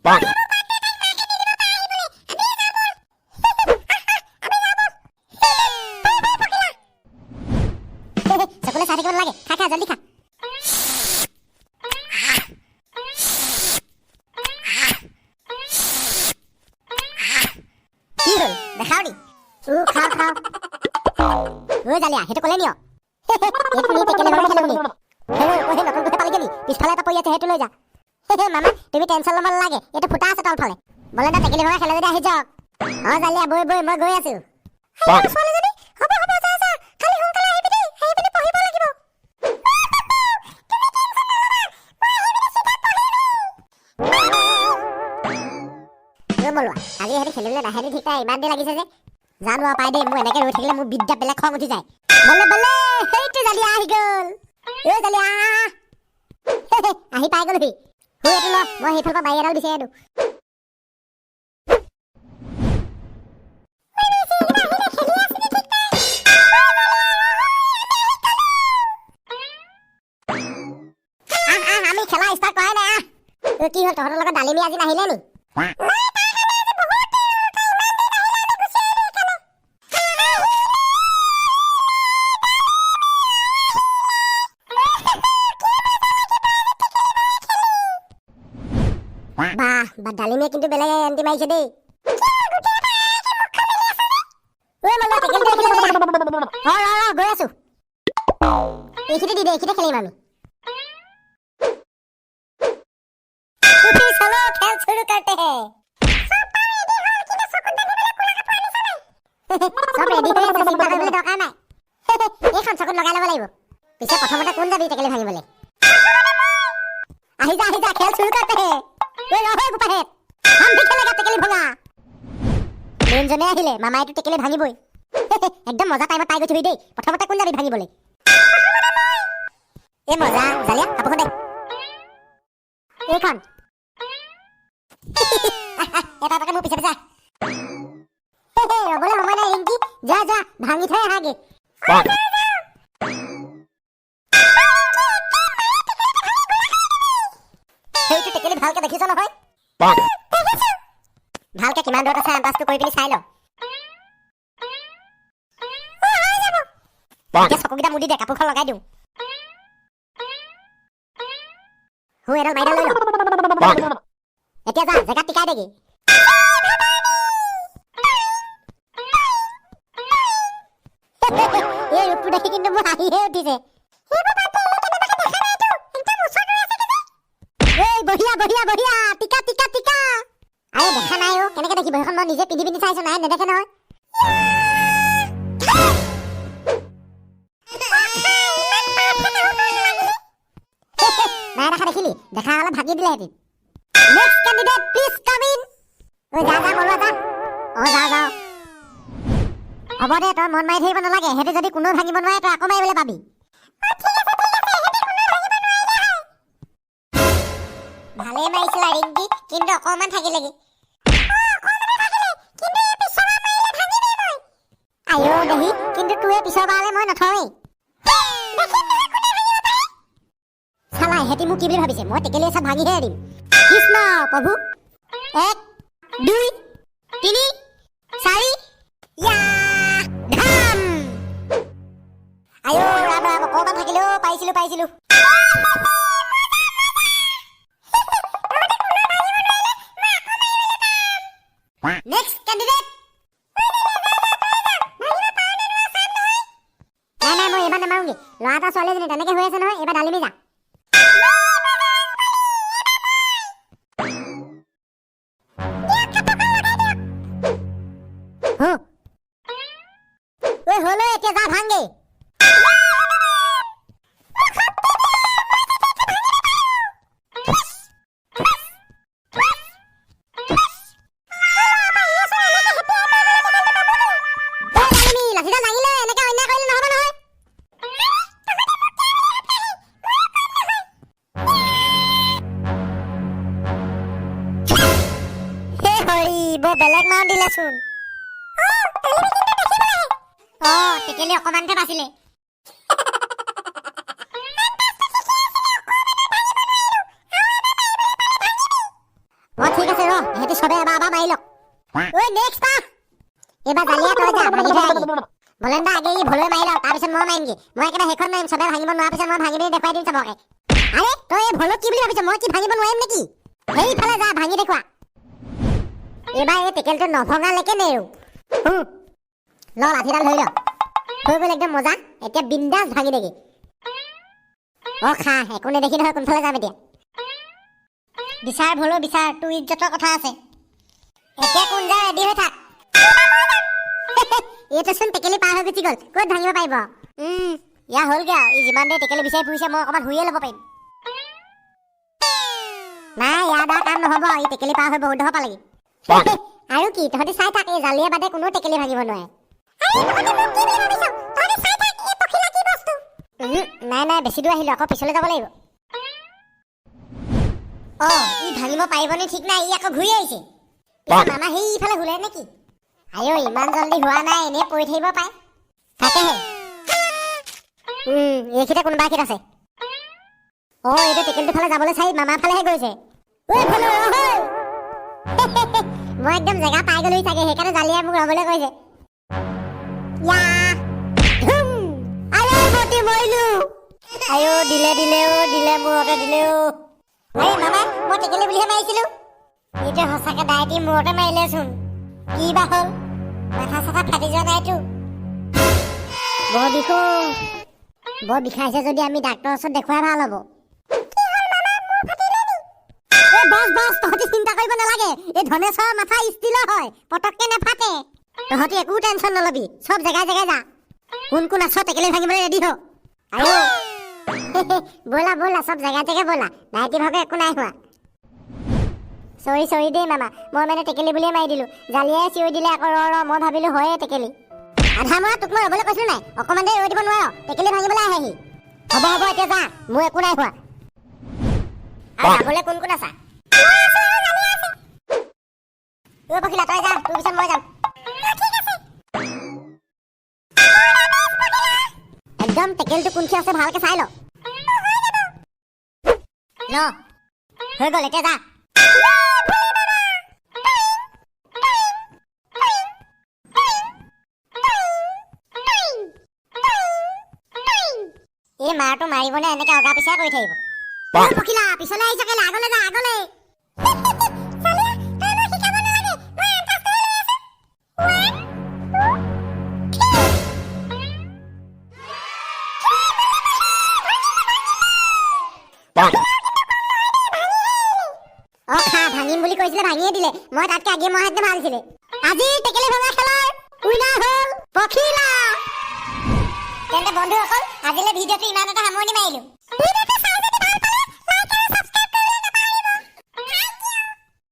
চকুলে চাই থাকিব নালাগে, খা খা জলদি খা। কি হ'ল দেখাও নি? খাও খাও। জালিয়া সেইটো ক'লে নিয় এইটো নি টেকেলি ভঙা খেলো নি? সেই নতুন কথা পালি গেলি, পিছফালে এটা পৰি আছে সেইটো লৈ যা। মামা তুমি টেনশ্যন ল'ব নালাগে, এইটো ফুটা আছে তলফালে। বলে না টেকেলি ভঙা খেলে যদি আহি যাওক। জালিয়া বৈ বৈ মই গৈ আছো। ছোৱালীজনী হ'ব হ'ব যা যা, খালি সোনকালে আহিবি দেই, আহি পিনে পঢ়িব লাগিব। বলোৱা আজি সিহঁতি খেলিবলৈ নাহে ঠিক নাই, ইমান দেৰি লাগিছে যে। জানো আৰু পাই দেই, মোৰ এনেকে ৰৈ থাকিলে মোৰ বিদ্যা বেলেগ খং উঠি যায়। বলে বলে সেইটো জালিয়া আহি গ'ল। জালিয়া আহি পাই গ'লহি। এইটো ল, মই সেইফালৰ পৰা বাৰী এডাল বিচাৰি আনো। আমি খেলা ষ্টাৰ্ট কৰাই নাই। কি হ'ল তহঁতৰ লগত ডালিমি আজি নাহিলে নি? বাহ ডালিমিয়ে কিন্তু বেলেগ এণ্টি মাৰিছে দেই। গৈ আছো, এইখিতে দি দে, এইখিতে খেলিম আমি। চলো খেল শুরু করতে हैं। সব রেডি হয়ে আছে, চিন্তা কৰিবলৈ দৰকাৰ নাই। এইখন চকুত লগাই ল'ব লাগিব। পিছে প্ৰথমতে কোন যাবি টেকেলি ভাঙিবলৈ? আহি যা খেল শুৰু करते हैं। ৰহ গোপাহেত, हम भी खेलेगा টেকেলি ভঙা। মেইনজনে আহিলে, মামাইটো টেকেলি ভাঙিবই। একদম মজা টাইমত পাই গৈছিবি দেই। প্ৰথমতে কোন যাবি ভাঙিবলৈ? এই মজা জালিয়া কাপোৰখন দে। এইখন এটা এটাকে মোৰ পিছে পিছে ৰ'বলৈ সময় নাই ৰিংকি, যা যা ভাঙি থৈ আহাগে। সেইটো টেকেলি ভালকে দেখিছ নহয়? ভালকে কিমান দূৰত আছে আন্দাজটো কৰি পিনি চাই ল। এতিয়া চকুকেইটা মুদি দে, কাপোৰখন লগাই দিওঁ। এডাল মাইডাল লৈ ল। এতিয়া যা জেগাত টিকাই দেগে। এই ৰূপটো দেখি কিন্তু মোৰ হাঁহিহে উঠিছে। বঢ়িয়া বঢ়িয়া বঢ়িয়া, টিকা টিকা টিকা। আৰে দেখা নাই অ, কেনেকে দেখিব? সেইখন মই নিজে পিন্ধি পিন্ধি চাইছো, নাই নেদেখে নহয়। নাই দেখা দেখিলি? দেখা হ'লে ভাগি দিলেহেঁতেন। Next candidate please come in. যা বলোৱা যা। যা হ'ব দে, তই মন মাৰি থাকিব নালাগে। সিহঁতে যদি কোনো ভাঙিব নোৱাৰে তই আকৌ মাৰিবলৈ পাবি। ভালেই মাৰিছিলা ৰিংকি, কিন্তু অকণমান থাকিলেগে। আইঅ দেহি, কিন্তু তোৱে পিছৰ বাৰলৈ মই নথওঁৱেই। চালা এহেঁতি মোক কি বুলি ভাবিছে? মই টেকেলি এচাত ভাঙিহে দিম। কৃষ্ণ প্ৰভু। 1 2 3 4 ধাম। আইঅ ৰাম ৰাম, অকণমান থাকিলেও পাইছিলো। Next candidate. নাই মই এইবাৰ নামাৰোগে। ল'ৰা এটা ছোৱালীজনী তেনেকে হৈ আছে নহয়, এইবাৰ ডালিমি যা। হলো এতিয়া যা ভাঙগে। বেলেগ নাম দিলেচোন। টেকেলি অকমানকে বাছিলে। ঠিক আছে সবে এবাৰ মাৰি লওক ঐ নেক্সট পা এবাৰ জালিয়া তই যা ভাঙি থৈ আহিবি ভলেন্দা আগে ই ভলৈ মাৰি লওক তাৰপিছত মই মাৰিমগৈ মই একেবাৰে সেইখন মাৰিম সবে ভাঙিব নোৱাৰা পিছত মই ভাঙি দেখুৱাই দিম চবকে আৰে তই এই ভলত কি বুলি ভাবিছ মই কি ভাঙিব নোৱাৰিম নেকি সেইফালে যা ভাঙি দেখুৱা এবাৰ এই টেকেলটো নভঙালৈকে নেৰো ল লাঠিডাল ধৰি ল হৈ গ'ল একদম মজা এতিয়া বিন্দাছ ভাঙি দেখি অ খা একো নেদেখি নহয় কোনফালে যাম এতিয়া বিচাৰ ভলো বিচাৰ তোৰ ইজ্জতৰ কথা আছে এতিয়া কোন যা ৰেডি হৈ থাক এইটো চোন টেকেলি পাৰ হৈ গুচি গ'ল ক'ত ভাঙিব পাৰিব ইয়া হ'লগে আৰু ই যিমান দেৰি টেকেলি বিচাৰি ফুৰিছে মই অকণমান শুইয়ে ল'ব পাৰিম নাই ইয়াৰ দ্বাৰা কাম নহ'ব ই টেকেলি পাৰ হৈ বহুত দূৰ পালেগি আৰু কি তহঁতি চাই থাক এই জালিয়ে বাদে কোনো টেকেলি ভাঙিব নোৱাৰে নাই নাই বেছি দূৰ আহিলো আকৌ পিছলৈ যাব লাগিব অ ই ভাঙিব পাৰিবনে ঠিক নাই ই আকৌ ঘূৰি আহিছে মামা সেইফালে ঘূৰে নেকি আইঅ ইমান জল্দি হোৱা নাই এনেই পৰি থাকিব পাৰে তাকেহে এইখিনিতে কোনোবা এখিত আছে অ এইটো টেকেলটোৰ ফালে যাবলৈ চাই মামাৰ ফালেহে গৈছে মই একদম জেগা পাই গ'লো চাগে সেইকাৰণে জালিয়াই মোক ৰ'বলৈ কৈছে আইঅ দিলে মূৰতে দিলে মামা মই টেকেলি বুলিহে মাৰিছিলো এইটো সঁচাকে ডাইটি মূৰতে মাৰিলেচোন কি বা হ'ল মাথা চাথা ফাটি যোৱা নাইতো বৰ বিষাইছে যদি আমি ডাক্তৰৰ ওচৰত দেখুৱাই ভাল হ'ব বছ তহঁতি চিন্তা কৰিব নালাগে এই ধনেশৰ মাথা ষ্টিলৰ হয় পটককে নেফাটে তহঁতি একো টেনশ্যন নলবি চব জেগাই জেগাই যা কোন কোন আছ টেকেলি ভাঙিবলৈ ৰেডি হ আইঅ ব'লা চব জেগাই জেগাই ব'লা নাইটি ভাগে একো নাই হোৱা চৰি দেই মামা মই মানে টেকেলি বুলিয়ে মাৰি দিলো জালিয়াই চিঞৰি দিলে আকৌ ৰ মই ভাবিলো হয়ে টেকেলি আধা মৰা তোক মই ৰ'বলৈ কৈছিলো নাই অকণমান দেৰি ৰৈ দিব নোৱাৰ টেকেলি ভাঙিবলৈ আহেহি হ'ব এতিয়া যা মোৰ একো নাই হোৱা আৰু যাবলৈ কোন কোন আছা পখিলা তই যা তোৰ পিছত মই যাম একদম টেকেলটো কোনখি আছে ভালকে চাই ল হৈ গ'ল এতিয়া যা এই মাৰটো মাৰিবনে এনেকে অগা পিছা কৰি থাকিব পখিলা পিছলৈ আহিছ কেলে আগলৈ যা আগলৈ ভাঙিম বুলি কৈছিলে ভাঙিয়ে দিলে মই তাতকে আগে মহাতে ভাল ছিলে আজি টেকেলি ভঙা খেলৰ উইনাৰ হ'ল পখিলা তেন্তে বন্ধুসকল আজিলে ভিডিঅ'টো ইমানতে সামৰণি মাৰিলো